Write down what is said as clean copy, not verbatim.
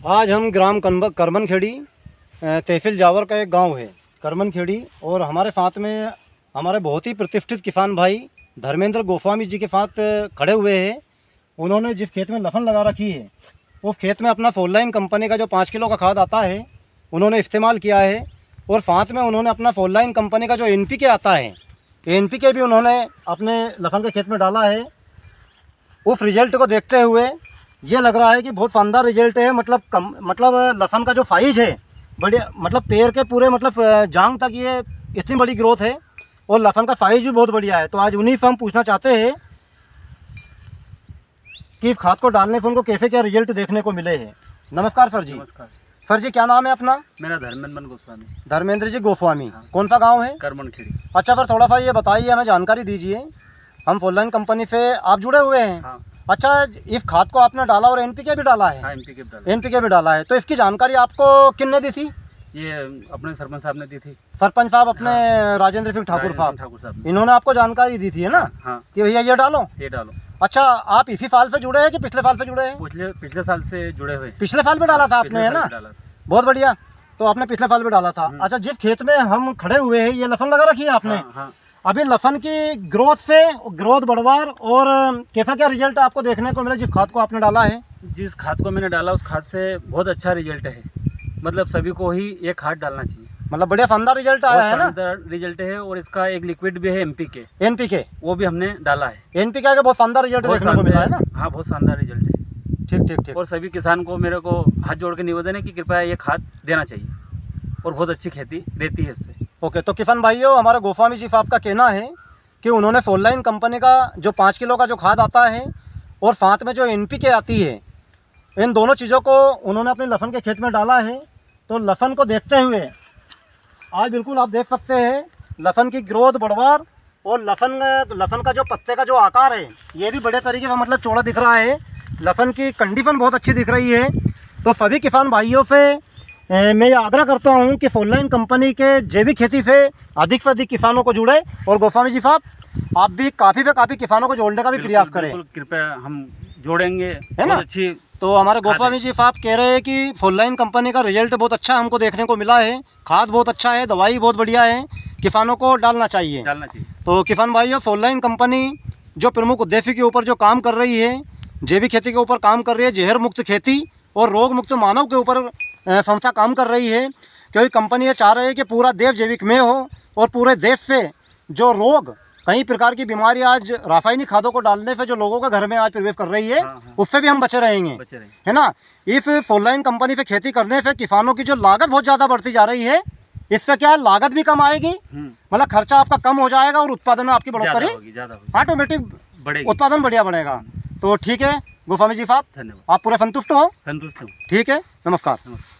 आज हम ग्राम करमन खेड़ी तहसील जावर का एक गांव है करमन खेड़ी, और हमारे साथ में हमारे बहुत ही प्रतिष्ठित किसान भाई धर्मेंद्र गोस्वामी जी के साथ खड़े हुए हैं। उन्होंने जिस खेत में लसन लगा रखी है उस खेत में अपना फोरलाइन कंपनी का जो 5 किलो का खाद आता है उन्होंने इस्तेमाल किया है, और साथ में उन्होंने अपना फोरलाइन कंपनी का जो NPK आता है NPK भी उन्होंने अपने लसन के खेत में डाला है। उस रिजल्ट को देखते हुए ये लग रहा है कि बहुत शानदार रिजल्ट है। मतलब लसन का जो साइज है बढ़िया, मतलब पैर के पूरे जांग तक ये इतनी बड़ी ग्रोथ है, और लसन का साइज भी बहुत बढ़िया है। तो आज उन्हीं से हम पूछना चाहते हैं कि इस खाद को डालने से उनको कैसे क्या रिजल्ट देखने को मिले हैं। नमस्कार सर जी। नमस्कार सर जी, क्या नाम है अपना? मेरा धर्मेंद्र गोस्वामी। धर्मेंद्र जी गोस्वामी। हाँ। कौन सा गांव है? करमन खेड़ी। अच्छा सर, थोड़ा सा ये बताइए, हमें जानकारी दीजिए। हम फोरलाइन कंपनी से आप जुड़े हुए हैं। हाँ। अच्छा, इस खाद को आपने डाला और NPK भी डाला है? हाँ, NPK भी डाला है। तो इसकी जानकारी आपको किसने दी थी? ये अपने सरपंच साहब ने दी थी। सरपंच साहब अपने हाँ। राजेंद्र सिंह ठाकुर ठाकुर साहब साहब इन्होंने आपको जानकारी दी थी, है ना? हाँ। कि भैया ये डालो। ये डालो। अच्छा, आप इसी साल से जुड़े हैं कि पिछले साल से जुड़े हैं? पिछले साल से जुड़े हुए। पिछले साल में डाला था आपने, है ना? बहुत बढ़िया। तो आपने पिछले साल में डाला था। अच्छा, जिस खेत में हम खड़े हुए हैं ये लसन लगा रखी है आपने। हाँ। अभी लसन की ग्रोथ बढ़वार और कैसा क्या रिजल्ट आपको देखने को मिला जिस खाद को आपने डाला है? जिस खाद को मैंने डाला उस खाद से बहुत अच्छा रिजल्ट है। मतलब सभी को ही ये खाद डालना चाहिए। मतलब बढ़िया शानदार रिजल्ट आया है ना? शानदार रिजल्ट है, और इसका एक लिक्विड भी है NPK, वो भी हमने डाला है। NPK का बहुत शानदार रिजल्ट देखने को मिला है ना? हाँ, बहुत शानदार रिजल्ट है। ठीक। और सभी किसान को मेरे को हाथ जोड़ के निवेदन है कि कृपया ये खाद देना चाहिए, और बहुत अच्छी खेती रहती है इससे। ओके, तो किसान भाइयों, हमारे गोस्वामी जी साहब का कहना है कि उन्होंने फोरलाइन कंपनी का जो 5 किलो का जो खाद आता है और साथ में जो NPK आती है, इन दोनों चीज़ों को उन्होंने अपने लसन के खेत में डाला है। तो लसन को देखते हुए आज बिल्कुल आप देख सकते हैं लसन की ग्रोथ बढ़वार, और लसन का जो पत्ते का जो आकार है ये भी बड़े तरीके से मतलब चौड़ा दिख रहा है। लसन की कंडीशन बहुत अच्छी दिख रही है। तो सभी किसान भाइयों से मैं ये आग्रह करता हूँ कि फोरलाइन कंपनी के जैविक खेती से अधिक किसानों को जुड़े, और गोस्वामी जी साहब आप भी काफ़ी से काफ़ी किसानों को जोड़ने का भी प्रयास करें। कृपया हम जोड़ेंगे, है ना? अच्छी। तो हमारे गोस्वामी जी साहब कह रहे हैं कि फोरलाइन कंपनी का रिजल्ट बहुत अच्छा हमको देखने को मिला है। खाद बहुत अच्छा है, दवाई बहुत बढ़िया है, किसानों को डालना चाहिए। तो किसान भाइयों, फोरलाइन कंपनी जो प्रमुख उद्देश्य के ऊपर जो काम कर रही है, जैविक खेती के ऊपर काम कर रही है, जहर मुक्त खेती और रोग मुक्त मानव के ऊपर संस्था काम कर रही है। क्योंकि कंपनी ये चाह रही है कि पूरा देश जैविक में हो, और पूरे देश से जो रोग, कई प्रकार की बीमारी आज रासायनिक खादों को डालने से जो लोगों के घर में आज प्रवेश कर रही है, उससे भी हम बचे रहेंगे, है ना? इस फोरलाइन कंपनी से खेती करने से किसानों की जो लागत बहुत ज़्यादा बढ़ती जा रही है, इससे क्या लागत भी कम आएगी, मतलब खर्चा आपका कम हो जाएगा, और उत्पादन में आपकी बढ़ोतरी ऑटोमेटिक उत्पादन बढ़िया बढ़ेगा। तो ठीक है गोस्वामी जी साहब, धन्यवाद। आप पूरे संतुष्ट हो? संतुष्ट हूँ। ठीक है, नमस्कार।